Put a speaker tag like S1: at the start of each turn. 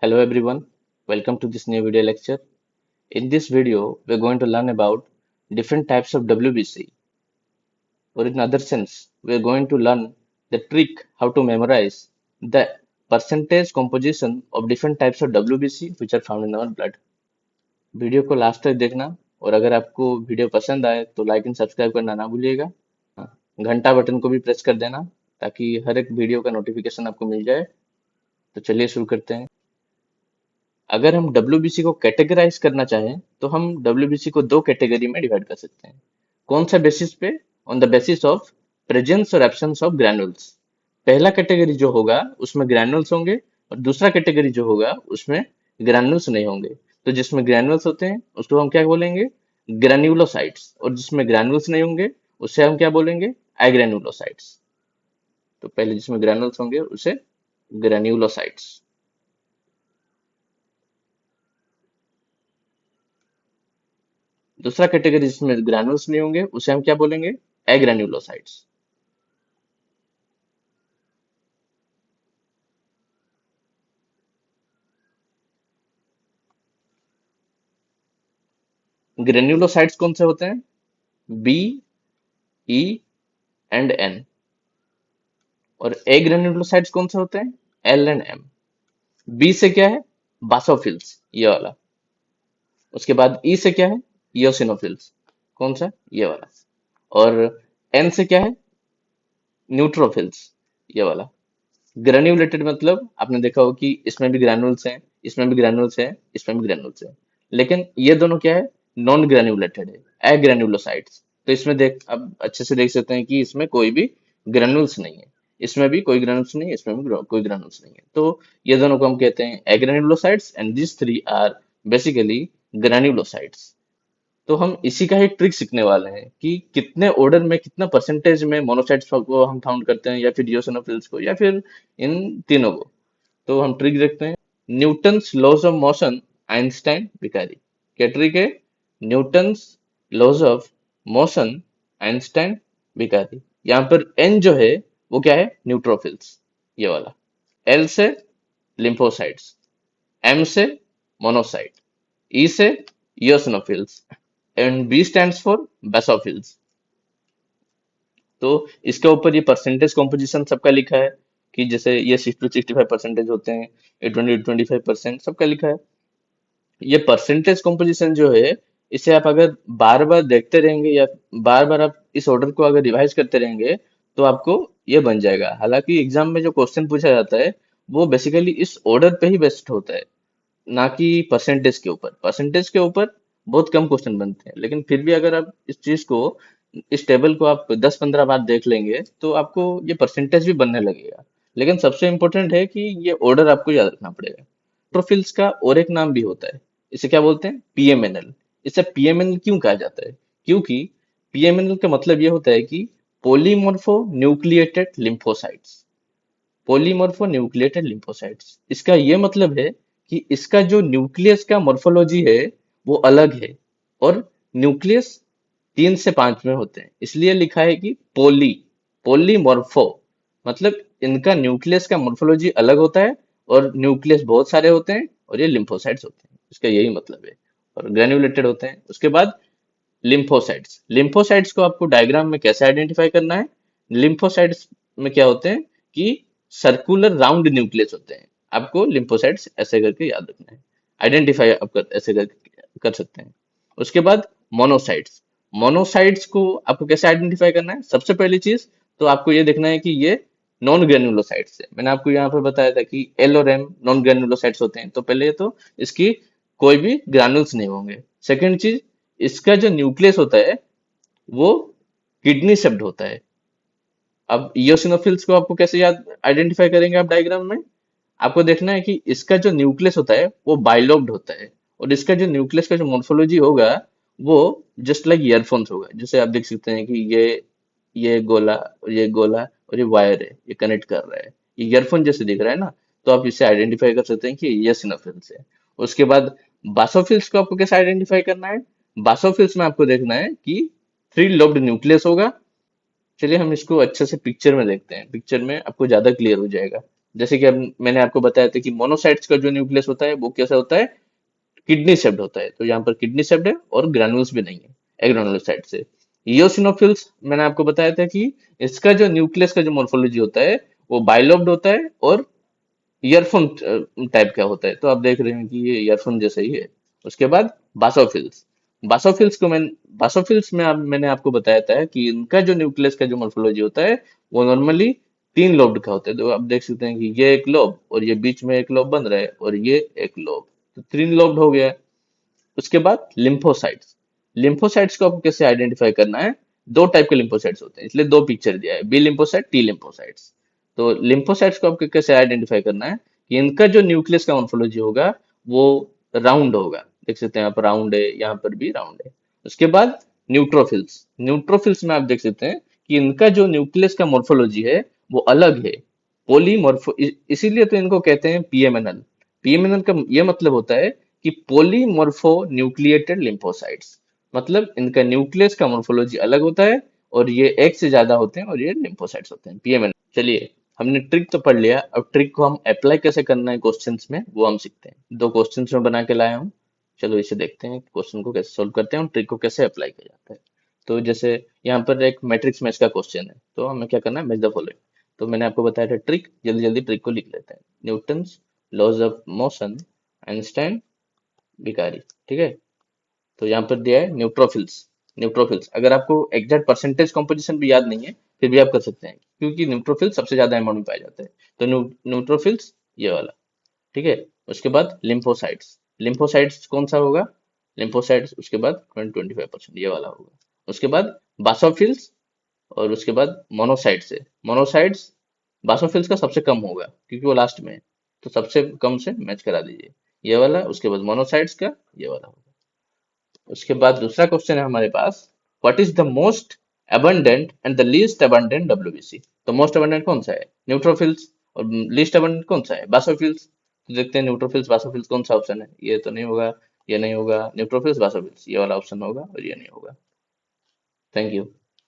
S1: Hello everyone, welcome to this new video lecture. In this video, we're going to learn about different types of WBC, or in other sense, we're going to learn the trick how to memorize the percentage composition of different types of WBC which are found in our blood. Video को last तक देखना और अगर आपको video पसंद आए तो like and subscribe करना ना भूलिएगा। हाँ, घंटा बटन को भी प्रेस कर देना ताकि हर एक वीडियो का नोटिफिकेशन आपको मिल जाए। तो चलिए शुरू करते हैं। अगर हम WBC को कैटेगराइज करना चाहें तो हम WBC को दो कैटेगरी में डिवाइड कर सकते हैं। कौन सा बेसिस पे? On the basis of presence और एब्सेंस ऑफ ग्रैनुल्स। पहला कैटेगरी जो होगा उसमें ग्रैनुल्स होंगे और दूसरा कैटेगरी जो होगा उसमें ग्रैनुल्स नहीं होंगे। तो जिसमें ग्रैनुल्स होते हैं उसको हम क्या बोलेंगे? ग्रैन्युलोसाइट्स, और जिसमें ग्रैनुल्स नहीं होंगे उससे हम क्या बोलेंगे? एग्रैन्युलोसाइट्स। तो पहले जिसमें ग्रैनुल्स होंगे उसे ग्रैन्युलोसाइट्स। दूसरा कैटेगरी जिसमें ग्रैनुल्स नहीं होंगे उसे हम क्या बोलेंगे? एग्रैन्युलोसाइट्स। ग्रेन्युलोसाइट्स कौन से होते हैं? B, E and N. और एग्रैन्युलोसाइट्स कौन से होते हैं? L and M. बी से क्या है? बासोफिल्स, ये वाला। उसके बाद ई से क्या है? इयोसिनोफिल्स। कौन सा? ये वाला। और एन से क्या है? न्यूट्रोफिल्स, ये वाला। ग्रेन्युलेटेड मतलब आपने देखा हो कि इसमें भी ग्रैनुल्स हैं, इसमें भी ग्रैनुल्स हैं, इसमें भी ग्रैनुल्स हैं, लेकिन ये दोनों क्या है? नॉन ग्रेन्युलेटेड है, एग्रेन्युलोसाइट्स। तो इसमें देख अब अच्छे से देख सकते हैं कि इसमें कोई भी ग्रैनुल्स नहीं है, इसमें भी कोई ग्रैनुल्स नहीं है, इसमें भी कोई ग्रैनुल्स नहीं है। तो ये दोनों को हम कहते हैं agranulocytes and this three are basically granulocytes. तो हम इसी का ही ट्रिक सीखने वाले हैं कि कितने ऑर्डर में, कितना परसेंटेज में मोनोसाइट्स को हम फाउंड करते हैं, या फिर इओसिनोफिल्स को, या फिर इन तीनों को। तो हम ट्रिक देखते हैं। Newton's laws of motion, Einstein विकारी। क्या ट्रिक है? Newton's laws of motion, Einstein विकारी। यहाँ पर एन जो है वो क्या है? न्यूट्रोफिल्स, ये वाला। एल से लिम्फोसाइट्स, एम से मोनोसाइट, ई से eosinophils and B stands for basophils. तो इसके ऊपर ये परसेंटेज कॉम्पोजिशन सबका लिखा है कि जैसे ये 60 to 65% होते हैं, ये 20 to 25% सबका लिखा है। ये परसेंटेज कॉम्पोजिशन जो है इसे आप अगर बार बार देखते रहेंगे या बार बार आप इस ऑर्डर को अगर रिवाइज करते रहेंगे तो आपको ये बन जाएगा। हालांकि एग्जाम में जो क्वेश्चन पूछा जाता है वो बेसिकली इस ऑर्डर पे ही बेस्ड होता है, ना कि परसेंटेज के ऊपर। परसेंटेज के ऊपर बहुत कम क्वेश्चन बनते हैं, लेकिन फिर भी अगर आप इस चीज को, इस टेबल को आप 10-15 बार देख लेंगे तो आपको ये परसेंटेज भी बनने लगेगा। लेकिन सबसे इम्पोर्टेंट है कि ये ऑर्डर आपको याद रखना पड़ेगा। ट्रोफिल्स का और एक नाम भी होता है, इसे क्या बोलते हैं? पीएमएनएल। इसे पीएमएनएल क्यों कहा जाता है? क्योंकि पीएमएनएल का मतलब ये होता है कि polymorphonucleated lymphocytes. Polymorphonucleated lymphocytes, इसका ये मतलब है कि इसका जो न्यूक्लियस का मॉर्फोलॉजी है वो अलग है। और न्यूक्लियस 3 से 5 में होते हैं, इसलिए लिखा है कि पोलीमॉर्फो। मतलब इनका न्यूक्लियस का मॉर्फोलॉजी अलग होता है और न्यूक्लियस बहुत सारे होते हैं और ये लिम्फोसाइट्स होते हैं, इसका यही मतलब है। और ग्रेन्युलेटेड होते हैं। उसके बाद लिम्फोसाइट्स। लिम्फोसाइट्स को आपको डायग्राम में कैसे आइडेंटिफाई करना है? लिम्फोसाइट्स में क्या होते हैं कि सर्कुलर राउंड न्यूक्लियस होते हैं। आपको लिम्फोसाइट्स ऐसे करके याद रखना है, आइडेंटिफाई आप ऐसे कर सकते हैं। उसके बाद मोनोसाइट्स। मोनोसाइट्स को आपको कैसे आइडेंटिफाई करना है? सबसे पहली चीज तो आपको ये देखना है कि ये नॉन ग्रेन्युलोसाइट्स है। मैंने आपको यहाँ पर बताया था कि एल और एम नॉन ग्रेन्युलोसाइट्स होते हैं, तो पहले तो इसकी कोई भी ग्रैनुल्स नहीं होंगे। सेकंड चीज, इसका जो न्यूक्लियस होता है वो किडनी शेप्ड होता है। अब इयोसिनोफिल्स को आपको कैसे याद आइडेंटिफाई करेंगे आप डायग्राम में? आपको देखना है कि इसका जो न्यूक्लियस होता है वो बाइलोब्ड होता है, और इसका जो न्यूक्लियस का जो मोर्फोलॉजी होगा वो जस्ट लाइक ईयरफोन्स होगा। जैसे आप देख सकते हैं कि ये गोला और ये गोला और ये वायर है, ये कनेक्ट कर रहा है, ये ईयरफोन जैसे दिख रहा है ना। तो आप इसे आइडेंटिफाई कर सकते हैं कि ये इयोसिनोफिल्स है। उसके बाद बासोफिल्स को आपको कैसे आइडेंटिफाई करना है? बासोफिल्स में आपको देखना है कि 3 लोब्ड न्यूक्लियस होगा। चलिए हम इसको अच्छे से पिक्चर में देखते हैं, पिक्चर में आपको ज्यादा क्लियर हो जाएगा। जैसे कि अब मैंने आपको बताया था कि मोनोसाइट्स का जो न्यूक्लियस होता है वो कैसा होता है, किडनी शेप्ड होता है। तो यहाँ पर किडनी शेप्ड है और ग्रैन्यूल्स भी नहीं है एग्रानुलोसाइट से। इओसिनोफिल्स मैंने आपको बताया था कि इसका जो न्यूक्लियस का जो मोर्फोलॉजी होता है वो बाइलोब्ड होता है और ईयरफोन टाइप का होता है। तो आप देख रहे हैं कि ये ईयरफोन जैसा ही है। उसके बाद बासोफिल्स, बासोफिल्स को मैं बासोफिल्स में मैंने आपको बताया था कि इनका जो न्यूक्लियस का जो मोर्फोलॉजी होता है वो नॉर्मली तीन लोब्ड का होता है। तो आप देख सकते हैं कि ये एक लोब और ये बीच में एक लोब बन रहा है और ये एक लोब, तो तीन लोब्ड हो गया। उसके बाद लिम्फोसाइट्स, लिम्फोसाइट्स को आपको कैसे आइडेंटिफाई करना है, दो टाइप के लिम्फोसाइट्स होते हैं, इसलिए दो पिक्चर दिया है, बी लिम्फोसाइट, टी लिम्फोसाइट्स। तो लिम्फोसाइट्स को आपको कैसे आइडेंटिफाई करना है कि इनका जो न्यूक्लियस का मोर्फोलॉजी होगा वो राउंड होगा। देख सकते हैं यहाँ पर राउंड है, यहाँ पर भी राउंड है। उसके बाद न्यूट्रोफिल्स, न्यूट्रोफिल्स में आप देख सकते हैं कि इनका जो न्यूक्लियस का मोर्फोलॉजी है वो अलग है, पोलीमॉर्फो, इसीलिए तो इनको कहते हैं पीएमएनएल। पीएमएनएल का ये मतलब होता है कि पोलीमॉर्फो न्यूक्लिएटेड लिम्फोसाइट्स, मतलब इनका न्यूक्लियस का मोर्फोलॉजी अलग होता है और ये एक से ज्यादा होते हैं और ये लिम्फोसाइट्स होते हैं, पीएमएनएल। चलिए, हमने ट्रिक तो पढ़ लिया, अब ट्रिक को हम अप्लाई कैसे करना है क्वेश्चंस में वो हम सीखते हैं। दो क्वेश्चंस में बना के लाया हूँ, चलो इसे देखते हैं क्वेश्चन को कैसे सोल्व करते हैं और ट्रिक को कैसे अप्लाई किया जाता है। तो जैसे यहाँ पर एक मैट्रिक्स मैच का क्वेश्चन है, तो हमें क्या करना है, मैच द फॉलोइंग। तो मैंने आपको बताया था ट्रिक, जल्दी जल्दी ट्रिक को लिख लेते हैं। Newton's laws of motion, Einstein, भिकारी, ठीक है। तो यहाँ पर दिया है न्यूट्रोफिल्स, न्यूट्रोफिल्स अगर आपको एग्जैक्ट परसेंटेज कॉम्पोजिशन भी याद नहीं है फिर भी आप कर सकते हैं, क्योंकि न्यूट्रोफिल्स सबसे ज्यादा अमाउंट में पाया जाता है। तो न्यूट्रोफिल्स ये वाला, ठीक है। उसके बाद लिम्फोसाइट्स, लिम्फोसाइट्स कौन सा होगा, लिम्फोसाइट्स उसके बाद 25% ये वाला होगा। उसके बाद बासोफिल्स और उसके बाद मोनोसाइट्स है, मोनोसाइट्स बासोफिल्स का सबसे कम होगा क्योंकि वो लास्ट में है, तो सबसे कम से मैच करा दीजिए ये वाला। उसके बाद मोनोसाइट्स का ये वाला होगा। उसके बाद दूसरा क्वेश्चन है हमारे पास, what is the most abundant and the least abundant WBC. तो मोस्ट abundant कौन सा है, न्यूट्रोफिल्स, और लीस्ट abundant कौन सा है, बासोफिल्स। तो देखते हैं न्यूट्रोफिल्स बासोफिल्स कौन सा ऑप्शन है, ये तो नहीं होगा, ये नहीं होगा, न्यूट्रोफिल्स बासोफिल्स ये वाला ऑप्शन होगा और ये नहीं होगा। Thank you.